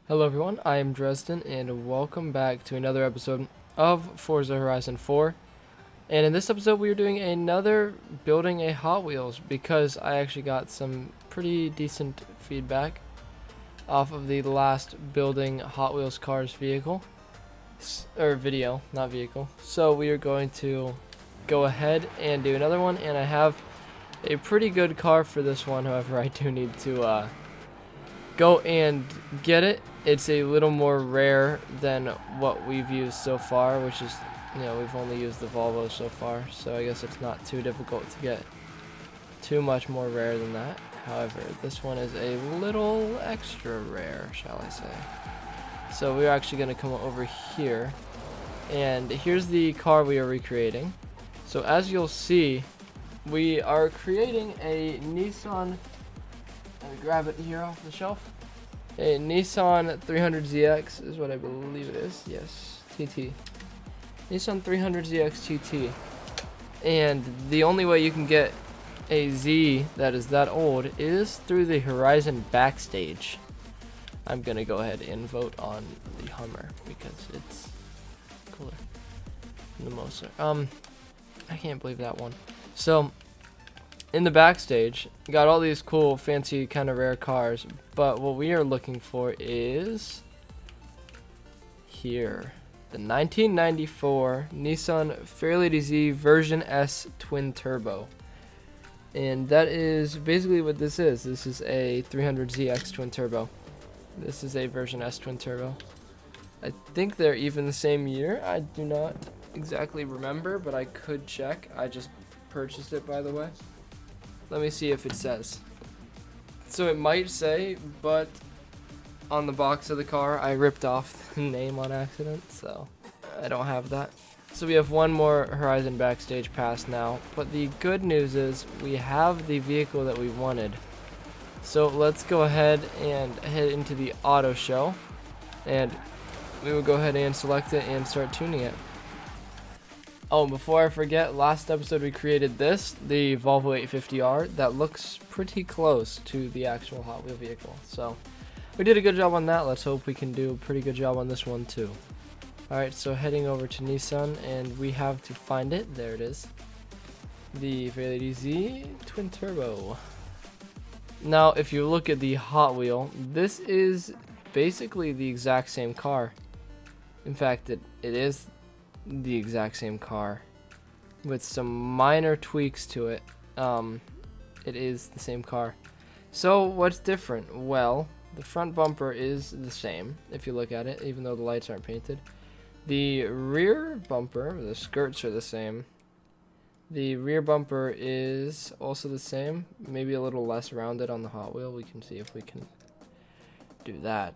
Hello everyone, I am Dresden and welcome back to another episode of Forza Horizon 4. And in this episode we are doing another building a Hot Wheels because I actually got some pretty decent feedback off of the last building Hot Wheels cars vehicle. Or video, not vehicle. So we are going to go ahead and do another one, and I have a pretty good car for this one. However, I do need to go and get it. It's a little more rare than what we've used so far, which is, we've only used the Volvo so far, so I guess it's not too difficult to get too much more rare than that. However, this one is a little extra rare, shall I say. So we're actually going to come over here, and here's the car we are recreating. So as you'll see, we are creating a Nissan. Let me grab it here off the shelf. A Nissan 300ZX is what I believe it is. Yes, TT. Nissan 300ZX TT. And the only way you can get a Z that is that old is through the Horizon backstage. I'm gonna go ahead and vote on the Hummer because it's cooler than the Moser. I can't believe that one. So in the backstage, got all these cool, fancy, kind of rare cars, but what we are looking for is here, the 1994 Nissan Fairlady Z Version S Twin Turbo, and that is basically what this is. This is a 300ZX Twin Turbo. This is a Version S Twin Turbo. I think they're even the same year. I do not exactly remember, but I could check. I just purchased it, by the way. Let me see if it says. So it might say, but on the box of the car, I ripped off the name on accident, so I don't have that. So we have one more Horizon backstage pass now, but the good news is we have the vehicle that we wanted. So let's go ahead and head into the auto show, and we will go ahead and select it and start tuning it. Oh, before I forget, last episode we created this, the Volvo 850R, that looks pretty close to the actual Hot Wheel vehicle. So we did a good job on that. Let's hope we can do a pretty good job on this one too. Alright, so heading over to Nissan, and we have to find it. There it is. The Fairlady Z Twin Turbo. Now, if you look at the Hot Wheel, this is basically the exact same car. In fact, it is the exact same car with some minor tweaks to it. It is the same car. So what's different? Well, the front bumper is the same if you look at it, even though the lights aren't painted. The rear bumper, the skirts are the same. The rear bumper is also the same, maybe a little less rounded on the Hot Wheel. We can see if we can do that.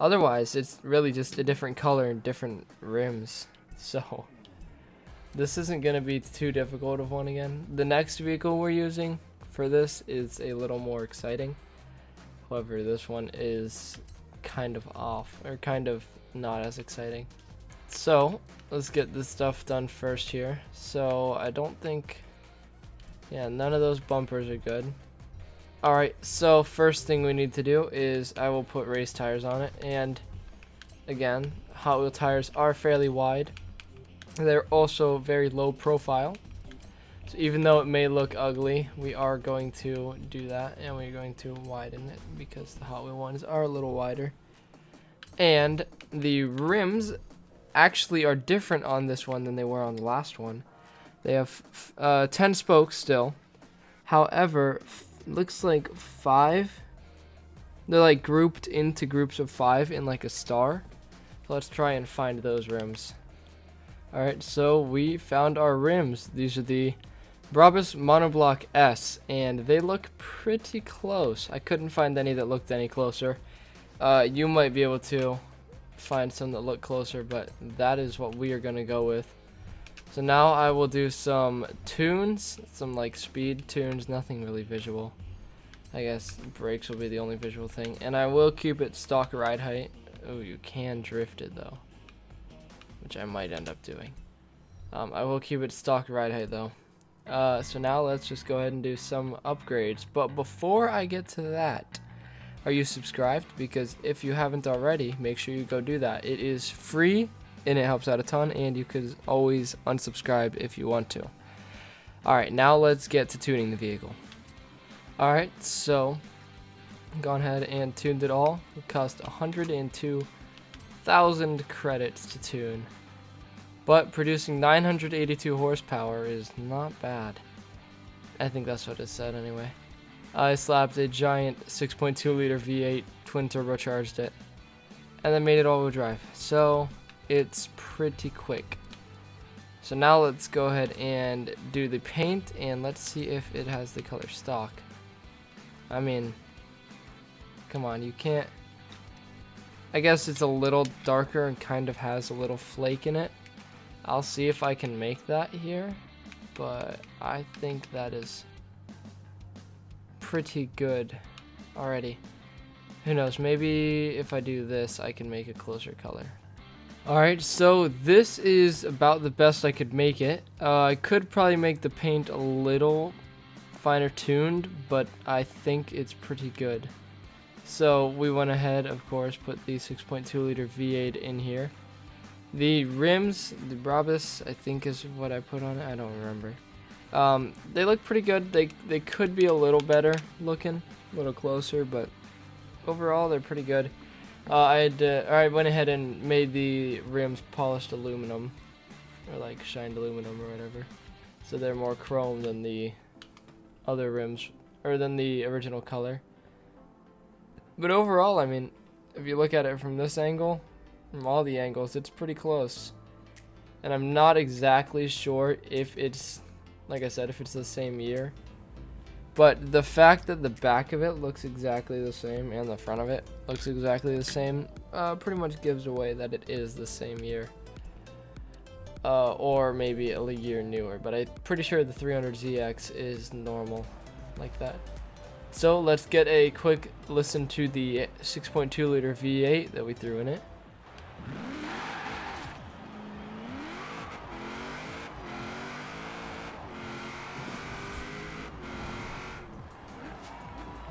Otherwise, it's really just a different color and different rims. So this isn't going to be too difficult of one again. The next vehicle we're using for this is a little more exciting. However, this one is kind of off, or kind of not as exciting. So let's get this stuff done first here. So I don't think, none of those bumpers are good. Alright, so first thing we need to do is I will put race tires on it, and again, Hot Wheel tires are fairly wide. They're also very low profile. So even though it may look ugly, we are going to do that, and we're going to widen it because the Hot Wheel ones are a little wider. And the rims actually are different on this one than they were on the last one. They have 10 spokes still. However, looks like 5. They're like grouped into groups of 5 in like a star. So let's try and find those rims. Alright, so we found our rims. These are the Brabus Monoblock S, and they look pretty close. I couldn't find any that looked any closer. You might be able to find some that look closer, but that is what we are going to go with. So now I will do some tunes, some like speed tunes, nothing really visual. I guess brakes will be the only visual thing, and I will keep it stock ride height. Oh, you can drift it though, which I might end up doing. I will keep it stock ride height though. So now let's just go ahead and do some upgrades. But before I get to that, are you subscribed? Because if you haven't already, make sure you go do that. It is free and it helps out a ton, and you could always unsubscribe if you want to. Alright, now let's get to tuning the vehicle. Alright, so gone ahead and tuned it all. It cost 102,000 credits to tune, but producing 982 horsepower is not bad. I think that's what it said anyway. I slapped a giant 6.2 liter V8, twin turbocharged it, and then made it all-wheel drive. So it's pretty quick. So now let's go ahead and do the paint, and let's see if it has the color stock. I mean, come on, you can't. I guess it's a little darker and kind of has a little flake in it. I'll see if I can make that here, but I think that is pretty good already. Who knows, maybe if I do this I can make a closer color. Alright, so this is about the best I could make it. I could probably make the paint a little finer tuned, but I think it's pretty good. So we went ahead, of course, put the 6.2 liter V8 in here. The rims, the Brabus, I think is what I put on it. I don't remember. They look pretty good. They could be a little better looking, a little closer, but overall they're pretty good. I went ahead and made the rims polished aluminum, or like shined aluminum or whatever. So they're more chrome than the other rims, or than the original color. But overall, I mean, if you look at it from this angle, from all the angles, it's pretty close. And I'm not exactly sure if it's, like I said, if it's the same year. But the fact that the back of it looks exactly the same and the front of it looks exactly the same pretty much gives away that it is the same year. Or maybe a year newer, but I'm pretty sure the 300ZX is normal like that. So let's get a quick listen to the 6.2 liter V8 that we threw in it.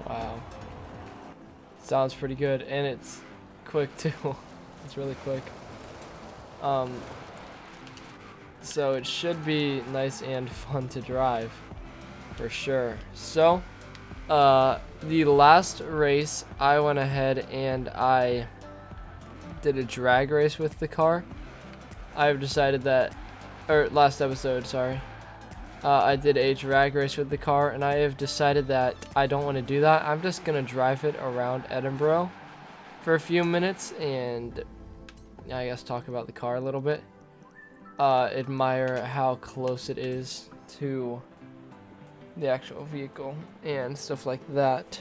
Wow. Sounds pretty good, and it's quick too. It's really quick. So it should be nice and fun to drive for sure. So the last race I went ahead and I did a drag race with the car. I've decided that, or last episode, sorry. I did a drag race with the car, and I have decided that I don't want to do that. I'm just going to drive it around Edinburgh for a few minutes and I guess talk about the car a little bit. Admire how close it is to the actual vehicle and stuff like that.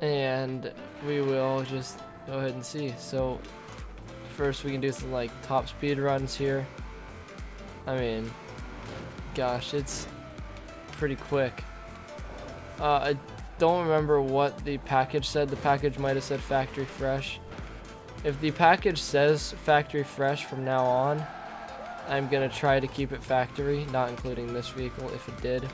And we will just go ahead and see. So first we can do some like top speed runs here. I mean, gosh, it's pretty quick. I don't remember what the package said. The package might have said factory fresh. If the package says factory fresh from now on, I'm gonna try to keep it factory, not including this vehicle. If it did,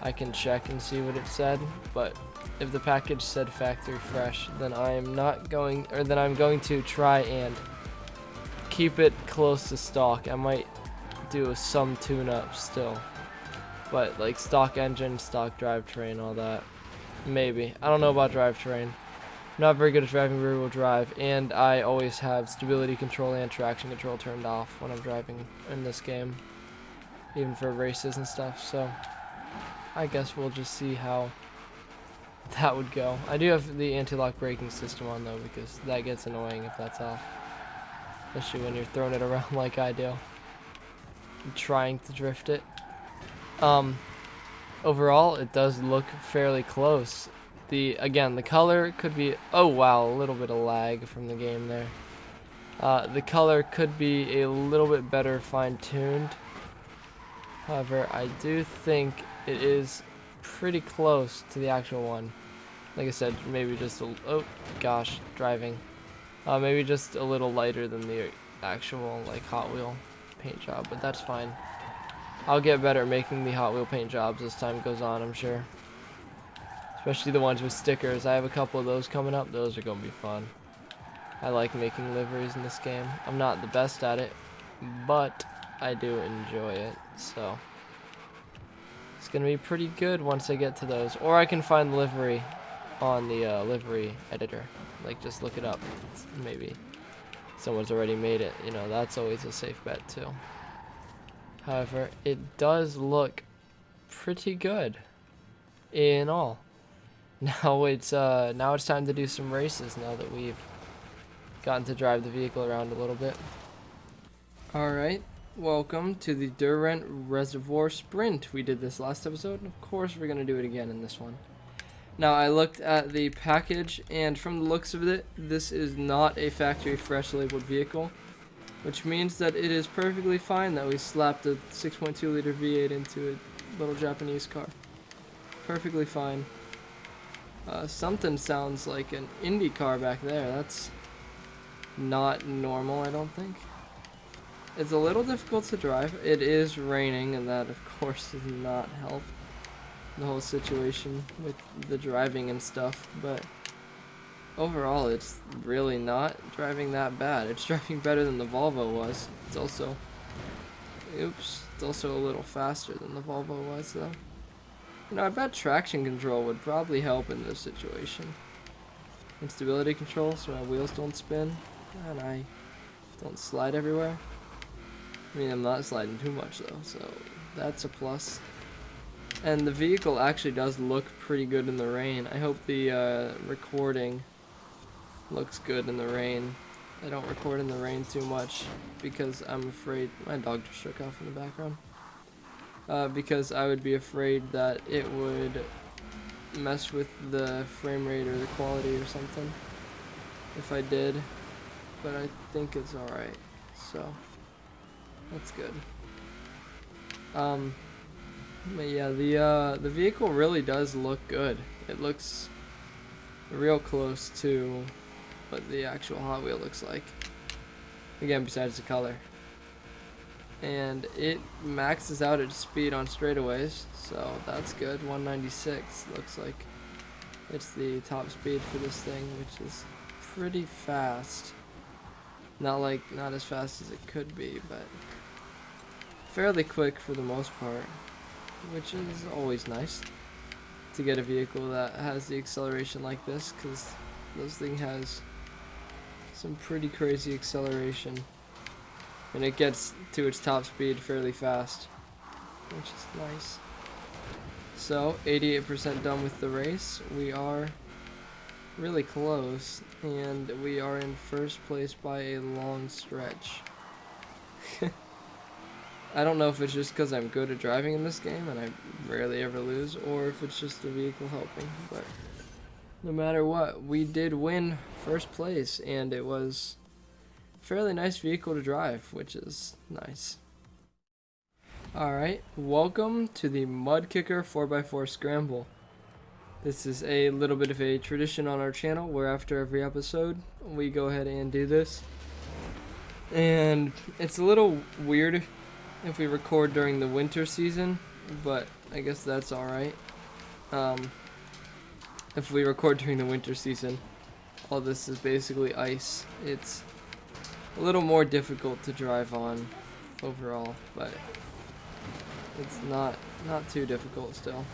I can check and see what it said. But if the package said factory fresh, then I'm going to try and keep it close to stock. I might do some tune-ups still, but like stock engine, stock drivetrain, all that. Maybe. I don't know about drivetrain. I'm not very good at driving rear-wheel drive, and I always have stability control and traction control turned off when I'm driving in this game, even for races and stuff. So I guess we'll just see how that would go. I do have the anti-lock braking system on though, because that gets annoying if that's off, especially when you're throwing it around like I do, trying to drift it. Overall, it does look fairly close. The color could be, oh wow, a little bit of lag from the game there. The color could be a little bit better fine-tuned. However, I do think it is pretty close to the actual one. Like I said, maybe just driving. Maybe just a little lighter than the actual like Hot Wheel paint job, but that's fine. I'll get better at making the Hot Wheel paint jobs as time goes on, I'm sure. especially the ones with stickers. I have a couple of those coming up. Those are gonna be fun. I like making liveries in this game. I'm not the best at it, but I do enjoy it, so it's gonna be pretty good once I get to those. Or I can find the livery on the livery editor. Like, just look it up. Maybe someone's already made it. You know, that's always a safe bet too. However, it does look pretty good in all. Now it's time to do some races now that we've gotten to drive the vehicle around a little bit. Alright, welcome to the Durant Reservoir Sprint. We did this last episode, and of course we're going to do it again in this one. Now, I looked at the package, and from the looks of it, this is not a factory fresh labeled vehicle, which means that it is perfectly fine that we slapped a 6.2 liter V8 into a little Japanese car. Perfectly fine. Something sounds like an Indy car back there. That's not normal, I don't think. It's a little difficult to drive. It is raining, and that of course does not help the whole situation with the driving and stuff, but overall it's really not driving that bad. It's driving better than the Volvo was. It's also a little faster than the Volvo was though. You know, I bet traction control would probably help in this situation. And stability control so my wheels don't spin and I don't slide everywhere. I mean, I'm not sliding too much though, so that's a plus. And the vehicle actually does look pretty good in the rain. I hope the recording looks good in the rain. I don't record in the rain too much because I'm afraid... My dog just shook off in the background. Because I would be afraid that it would mess with the frame rate or the quality or something if I did. But I think it's alright, so that's good. But yeah, the vehicle really does look good. It looks real close to what the actual Hot Wheel looks like. Again, besides the color. And it maxes out its speed on straightaways, so that's good. 196 looks like it's the top speed for this thing, which is pretty fast. Not as fast as it could be, but fairly quick for the most part, which is always nice to get a vehicle that has the acceleration like this, because this thing has some pretty crazy acceleration, and it gets to its top speed fairly fast, which is nice. So 88% done with the race. We are really close, and we are in first place by a long stretch. I don't know if it's just because I'm good at driving in this game and I rarely ever lose, or if it's just the vehicle helping, but no matter what, we did win first place, and it was a fairly nice vehicle to drive, which is nice. Alright, welcome to the Mud Kicker 4x4 Scramble. This is a little bit of a tradition on our channel where after every episode we go ahead and do this. And it's a little weird if we record during the winter season, but I guess that's alright. If we record during the winter season, all this is basically ice. It's a little more difficult to drive on overall, but it's not too difficult still.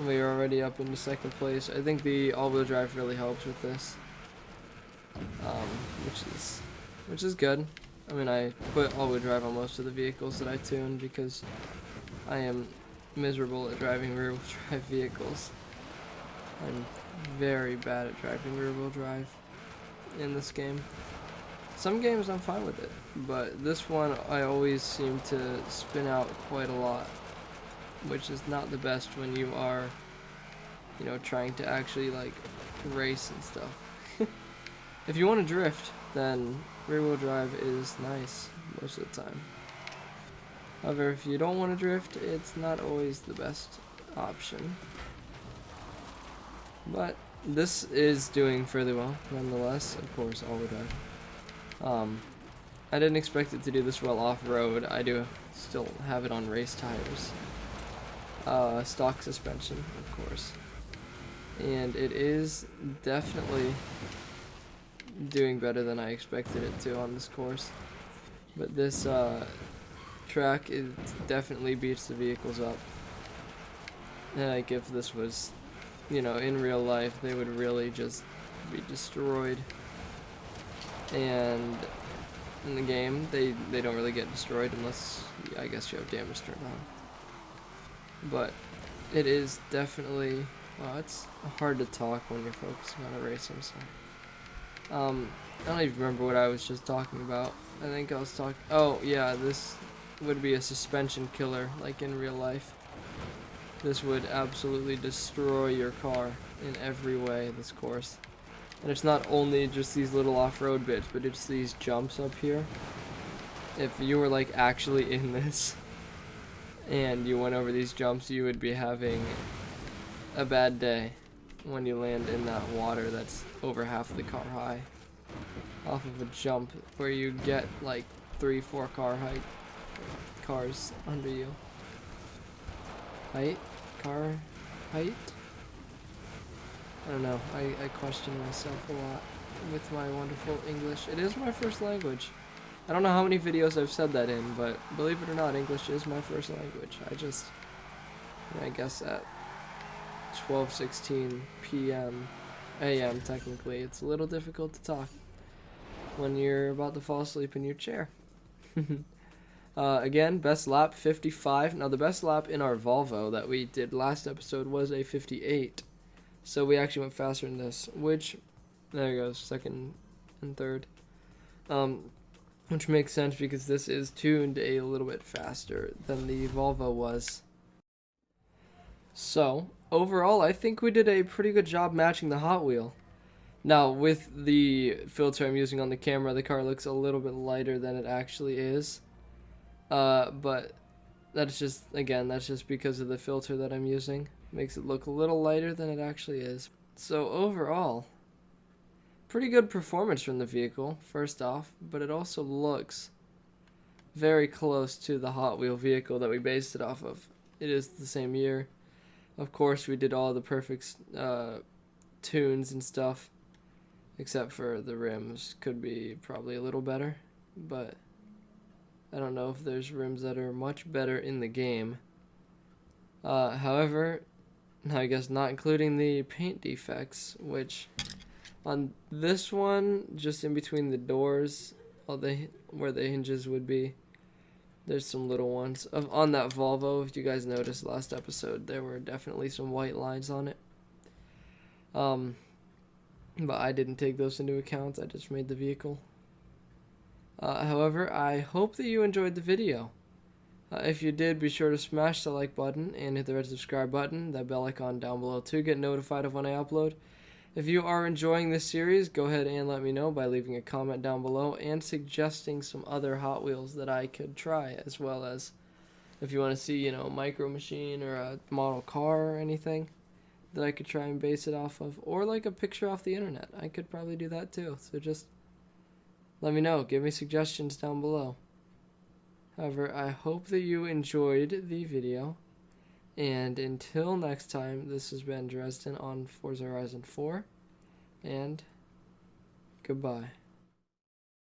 We are already up into second place. I think the all-wheel drive really helps with this, which is good. I mean, I put all-wheel drive on most of the vehicles that I tune because I am miserable at driving rear-wheel drive vehicles. I'm very bad at driving rear-wheel drive in this game. Some games I'm fine with it, but this one I always seem to spin out quite a lot, which is not the best when you are, you know, trying to actually like race and stuff. If you want to drift, then rear-wheel drive is nice most of the time. However, if you don't want to drift, it's not always the best option. But this is doing fairly well, nonetheless. Of course, all-wheel drive. I didn't expect it to do this well off-road. I do still have it on race tires. Stock suspension, of course. and it is definitely doing better than I expected it to on this course. But this track, it definitely beats the vehicles up. And like if this was, you know, in real life, they would really just be destroyed. And in the game, they don't really get destroyed unless, I guess, you have damage turned on. But it is definitely, well, it's hard to talk when you're focusing on a race, I'm sorry. I don't even remember what I was just talking about. I think I was talking, oh yeah, this would be a suspension killer, like in real life. This would absolutely destroy your car in every way, this course. And it's not only just these little off-road bits, but it's these jumps up here. If you were like actually in this and you went over these jumps, you would be having a bad day when you land in that water that's over half the car high. Off of a jump where you get like 3-4 cars under you. Car height? I don't know. I question myself a lot with my wonderful English. It is my first language. I don't know how many videos I've said that in, but believe it or not, English is my first language. I guess at 12:16 p.m. a.m. technically, it's a little difficult to talk when you're about to fall asleep in your chair. Again, best lap 55. Now the best lap in our Volvo that we did last episode was a 58. So we actually went faster than this, which, there goes, second and third. Which makes sense because this is tuned a little bit faster than the Volvo was. So, overall, I think we did a pretty good job matching the Hot Wheel. Now, with the filter I'm using on the camera, the car looks a little bit lighter than it actually is. But that's just, again, that's just because of the filter that I'm using. Makes it look a little lighter than it actually is. So overall, pretty good performance from the vehicle, first off, but it also looks very close to the Hot Wheel vehicle that we based it off of. It is the same year. Of course, we did all the perfect tunes and stuff, except for the rims. Could be probably a little better, but I don't know if there's rims that are much better in the game. However, I guess not including the paint defects, which on this one, just in between the doors, where the hinges would be, there's some little ones. On that Volvo, if you guys noticed last episode, there were definitely some white lines on it. But I didn't take those into account. I just made the vehicle. However, I hope that you enjoyed the video. If you did, be sure to smash the like button and hit the red subscribe button, that bell icon down below to get notified of when I upload. If you are enjoying this series, go ahead and let me know by leaving a comment down below and suggesting some other Hot Wheels that I could try, as well as if you want to see, you know, a micro machine or a model car or anything that I could try and base it off of, or like a picture off the internet. I could probably do that too, so just let me know. Give me suggestions down below. However, I hope that you enjoyed the video, and until next time, this has been Dresden on Forza Horizon 4, and goodbye.